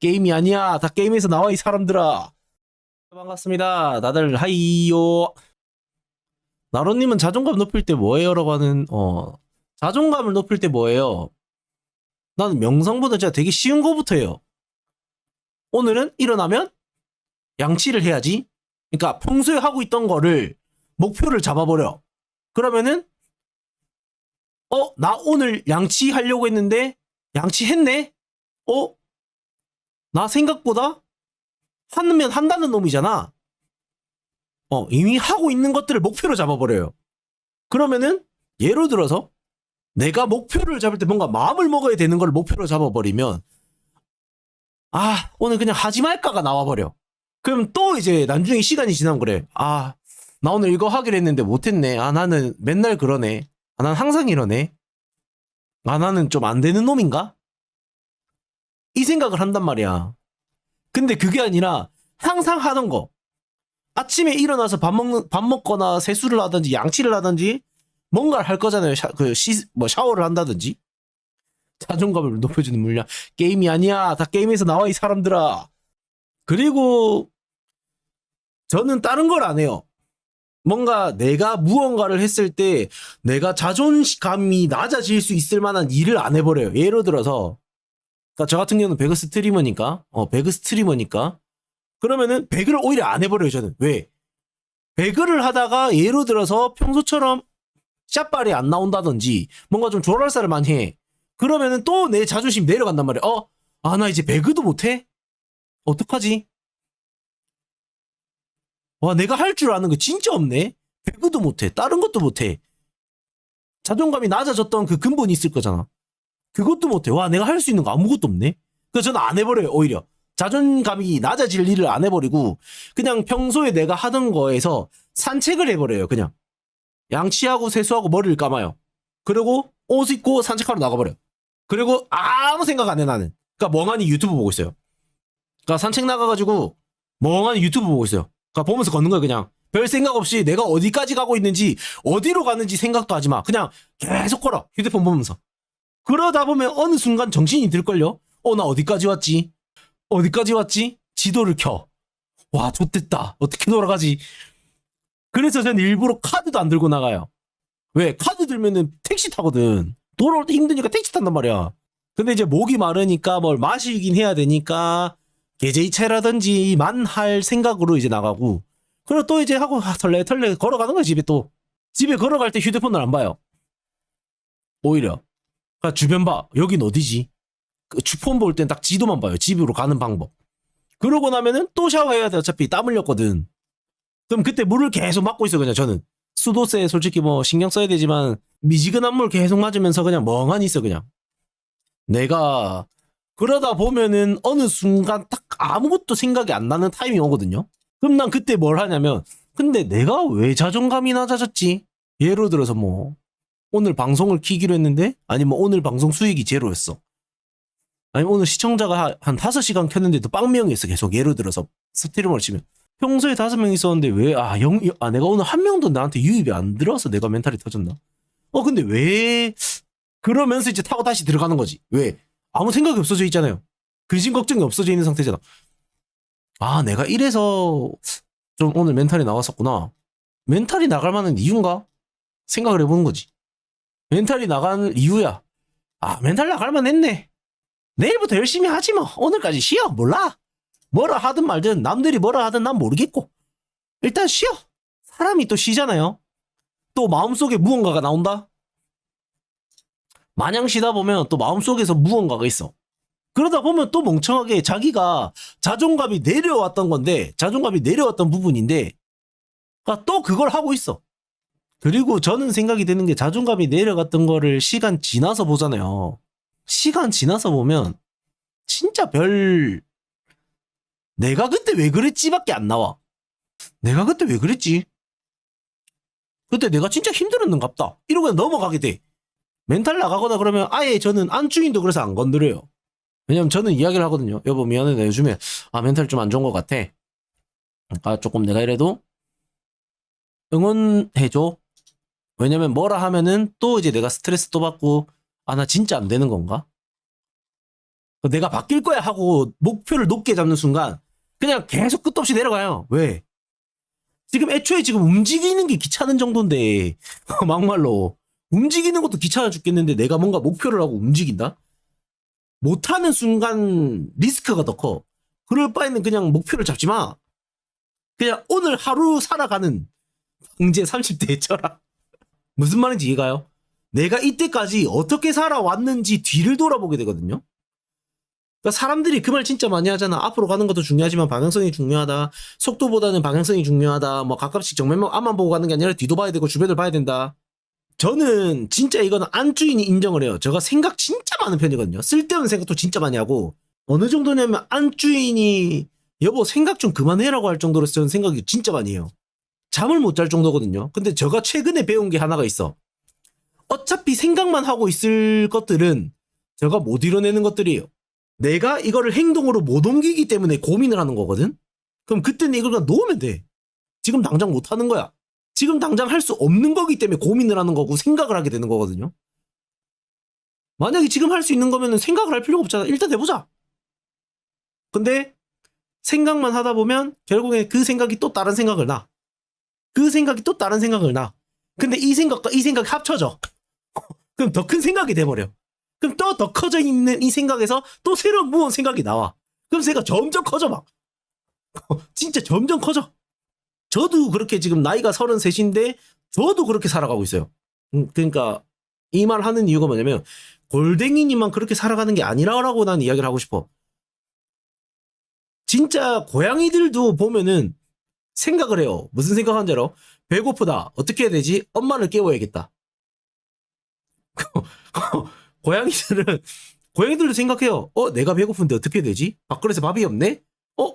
게임이 아니야. 다 게임에서 나와, 이 사람들아. 반갑습니다. 다들 하이요. 나로님은 자존감 높일 때 뭐예요? 라고 하는, 자존감을 높일 때 뭐예요? 나는 명상보다 진짜 되게 쉬운 거부터 해요. 오늘은 일어나면 양치를 해야지. 그러니까 평소에 하고 있던 거를 목표를 잡아버려. 그러면은, 나 오늘 양치하려고 했는데, 양치했네? 나 생각보다 하면 한다는 놈이잖아. 이미 하고 있는 것들을 목표로 잡아버려요. 그러면은 예를 들어서 내가 목표를 잡을 때 뭔가 마음을 먹어야 되는 걸 목표로 잡아버리면 오늘 그냥 하지 말까가 나와버려. 그럼 또 이제 나중에 시간이 지나면 그래. 나 오늘 이거 하기로 했는데 못했네. 나는 맨날 그러네. 난 항상 이러네. 나는 좀 안 되는 놈인가? 이 생각을 한단 말이야. 근데 그게 아니라 항상 하던 거. 아침에 일어나서 밥 먹거나 세수를 하든지 양치를 하든지 뭔가를 할 거잖아요. 샤워를 한다든지. 자존감을 높여주는 물량. 게임이 아니야. 다 게임에서 나와, 이 사람들아. 그리고 저는 다른 걸 안 해요. 뭔가 내가 무언가를 했을 때 내가 자존감이 낮아질 수 있을 만한 일을 안 해버려요. 예를 들어서 그러니까 저 같은 경우는 배그 스트리머니까 그러면은 배그를 오히려 안 해버려요. 저는. 왜? 배그를 하다가 예를 들어서 평소처럼 샷발이 안 나온다든지 뭔가 좀 조랄살을 많이 해. 그러면은 또 내 자존심 내려간단 말이야. 나 이제 배그도 못해? 어떡하지? 와, 내가 할 줄 아는 거 진짜 없네? 배그도 못해. 다른 것도 못해. 자존감이 낮아졌던 그 근본이 있을 거잖아. 그것도 못해. 와, 내가 할 수 있는 거 아무것도 없네? 그래서 저는 안 해버려요, 오히려. 자존감이 낮아질 일을 안 해버리고 그냥 평소에 내가 하던 거에서 산책을 해버려요. 그냥 양치하고 세수하고 머리를 감아요. 그리고 옷 입고 산책하러 나가버려요. 그리고 아무 생각 안 해. 나는 그러니까 멍하니 유튜브 보고 있어요. 그러니까 산책 나가가지고 멍하니 유튜브 보고 있어요. 그러니까 보면서 걷는 거예요. 그냥 별 생각 없이 내가 어디까지 가고 있는지 어디로 가는지 생각도 하지 마. 그냥 계속 걸어. 휴대폰 보면서. 그러다 보면 어느 순간 정신이 들걸요. 나 어디까지 왔지? 지도를 켜. 와, 좋댔다. 어떻게 돌아가지? 그래서 전 일부러 카드도 안 들고 나가요. 왜? 카드 들면은 택시 타거든. 돌아올 때 힘드니까 택시 탄단 말이야. 근데 이제 목이 마르니까 뭘 마시긴 해야 되니까 계제이체라든지만 할 생각으로 이제 나가고. 그리고 또 이제 하고 털레 걸어가는 거야. 집에 또. 집에 걸어갈 때 휴대폰을 안 봐요. 오히려. 그러니까 주변 봐. 여긴 어디지? 폰 볼 땐 딱 지도만 봐요. 집으로 가는 방법. 그러고 나면은 또 샤워해야 돼. 어차피 땀 흘렸거든. 그럼 그때 물을 계속 맞고 있어. 그냥 저는. 수도세 솔직히 뭐 신경 써야 되지만 미지근한 물 계속 맞으면서 그냥 멍하니 있어. 그냥. 내가 그러다 보면은 어느 순간 딱 아무것도 생각이 안 나는 타이밍이 오거든요. 그럼 난 그때 뭘 하냐면 근데 내가 왜 자존감이 낮아졌지? 예를 들어서 뭐 오늘 방송을 키기로 했는데 아니면 오늘 방송 수익이 제로였어. 아니면 오늘 시청자가 한 5시간 켰는데도 빵명이 있어. 계속 예를 들어서 스트리머를 치면 평소에 5명 있었는데 왜 내가 오늘 한 명도 나한테 유입이 안 들어서 내가 멘탈이 터졌나? 근데 왜 그러면서 이제 타고 다시 들어가는 거지. 왜? 아무 생각이 없어져 있잖아요. 근심 걱정이 없어져 있는 상태잖아. 내가 이래서 좀 오늘 멘탈이 나왔었구나. 멘탈이 나갈 만한 이유인가? 생각을 해보는 거지. 멘탈이 나간 이유야. 멘탈 나갈 만했네. 내일부터 열심히 하지 뭐. 오늘까지 쉬어. 몰라. 뭐라 하든 말든 남들이 뭐라 하든 난 모르겠고. 일단 쉬어. 사람이 또 쉬잖아요. 또 마음속에 무언가가 나온다. 마냥 쉬다 보면 또 마음속에서 무언가가 있어. 그러다 보면 또 멍청하게 자기가 자존감이 내려왔던 건데 자존감이 내려왔던 부분인데 또 그걸 하고 있어. 그리고 저는 생각이 드는 게 자존감이 내려갔던 거를 시간 지나서 보잖아요. 시간 지나서 보면 진짜 내가 그때 왜 그랬지밖에 안 나와. 내가 그때 왜 그랬지? 그때 내가 진짜 힘들었는갑다. 이러고 그냥 넘어가게 돼. 멘탈 나가거나 그러면 아예 저는 안주인도 그래서 안 건드려요. 왜냐면 저는 이야기를 하거든요. 여보 미안해, 나 요즘에 멘탈 좀 안 좋은 것 같아. 조금 내가 이래도 응원해줘. 왜냐면 뭐라 하면은 또 이제 내가 스트레스 또 받고 나 진짜 안 되는 건가? 내가 바뀔 거야 하고 목표를 높게 잡는 순간 그냥 계속 끝도 없이 내려가요. 왜? 지금 애초에 지금 움직이는 게 귀찮은 정도인데 막말로 움직이는 것도 귀찮아 죽겠는데 내가 뭔가 목표를 하고 움직인다? 못하는 순간 리스크가 더 커. 그럴 바에는 그냥 목표를 잡지 마. 그냥 오늘 하루 살아가는 황제 30대의 철학. 무슨 말인지 이해가요? 내가 이때까지 어떻게 살아왔는지 뒤를 돌아보게 되거든요. 그러니까 사람들이 그 말 진짜 많이 하잖아. 앞으로 가는 것도 중요하지만 방향성이 중요하다. 속도보다는 방향성이 중요하다. 뭐 가끔씩 정면만 앞만 보고 가는 게 아니라 뒤도 봐야 되고 주변을 봐야 된다. 저는 진짜 이거는 안주인이 인정을 해요. 제가 생각 진짜 많은 편이거든요. 쓸데없는 생각도 진짜 많이 하고 어느 정도냐면 안주인이 여보 생각 좀 그만해라고 할 정도로 저는 생각이 진짜 많이 해요. 잠을 못 잘 정도거든요. 근데 제가 최근에 배운 게 하나가 있어. 어차피 생각만 하고 있을 것들은 제가 못 이뤄내는 것들이에요. 내가 이거를 행동으로 못 옮기기 때문에 고민을 하는 거거든? 그럼 그때는 이걸 그냥 놓으면 돼. 지금 당장 못 하는 거야. 지금 당장 할 수 없는 거기 때문에 고민을 하는 거고 생각을 하게 되는 거거든요. 만약에 지금 할 수 있는 거면 생각을 할 필요가 없잖아. 일단 해보자. 근데 생각만 하다 보면 결국에 그 생각이 또 다른 생각을 나. 그 생각이 또 다른 생각을 나. 근데 이 생각과 이 생각이 합쳐져. 그럼 더 큰 생각이 돼버려. 그럼 또 더 커져 있는 이 생각에서 또 새로운 무언 생각이 나와. 그럼 새가 점점 커져 막. 진짜 점점 커져. 저도 그렇게 지금 나이가 33인데 저도 그렇게 살아가고 있어요. 그러니까 이 말 하는 이유가 뭐냐면 골댕이님만 그렇게 살아가는 게 아니라고 난 이야기를 하고 싶어. 진짜 고양이들도 보면은 생각을 해요. 무슨 생각하는지 알아? 배고프다. 어떻게 해야 되지? 엄마를 깨워야겠다. 고양이들도 생각해요. 내가 배고픈데 어떻게 해야 되지? 밥그릇에 밥이 없네?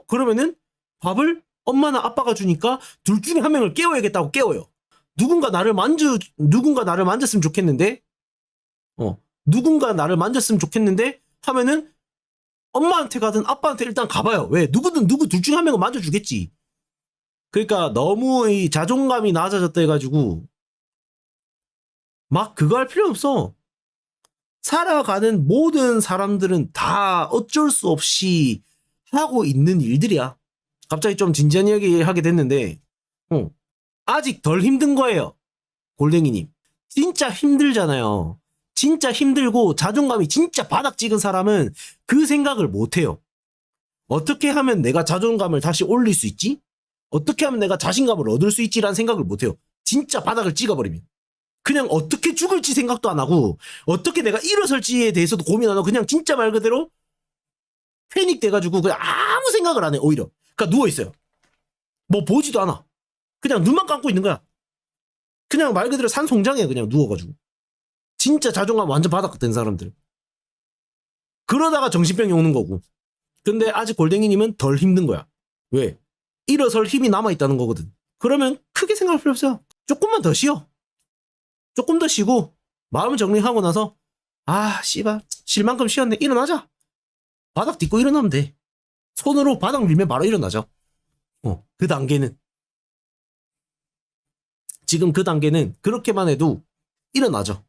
그러면은 밥을 엄마나 아빠가 주니까 둘 중에 한 명을 깨워야겠다고 깨워요. 누군가 나를 만졌으면 좋겠는데, 누군가 나를 만졌으면 좋겠는데 하면은 엄마한테 가든 아빠한테 일단 가봐요. 왜? 누구든 누구 둘 중에 한 명은 만져주겠지. 그러니까 너무 이 자존감이 낮아졌다 해가지고 막 그거 할 필요 없어. 살아가는 모든 사람들은 다 어쩔 수 없이 하고 있는 일들이야. 갑자기 좀 진지한 이야기 하게 됐는데, 아직 덜 힘든 거예요. 골댕이님. 진짜 힘들잖아요. 진짜 힘들고 자존감이 진짜 바닥 찍은 사람은 그 생각을 못 해요. 어떻게 하면 내가 자존감을 다시 올릴 수 있지? 어떻게 하면 내가 자신감을 얻을 수 있지라는 생각을 못 해요. 진짜 바닥을 찍어버리면. 그냥 어떻게 죽을지 생각도 안 하고 어떻게 내가 일어설지에 대해서도 고민 안 하고 그냥 진짜 말 그대로 패닉 돼가지고 그냥 아무 생각을 안 해. 오히려. 그러니까 누워있어요. 뭐 보지도 않아. 그냥 눈만 감고 있는 거야. 그냥 말 그대로 산송장이야. 그냥 누워가지고. 진짜 자존감 완전 바닥 된 사람들. 그러다가 정신병이 오는 거고. 근데 아직 골댕이님은 덜 힘든 거야. 왜? 일어설 힘이 남아있다는 거거든. 그러면 크게 생각할 필요 없어요. 조금만 더 쉬어. 조금 더 쉬고 마음 정리하고 나서 씨발 쉴 만큼 쉬었네. 일어나자. 바닥 딛고 일어나면 돼. 손으로 바닥 밀면 바로 일어나죠. 그 단계는. 지금 그 단계는 그렇게만 해도 일어나죠.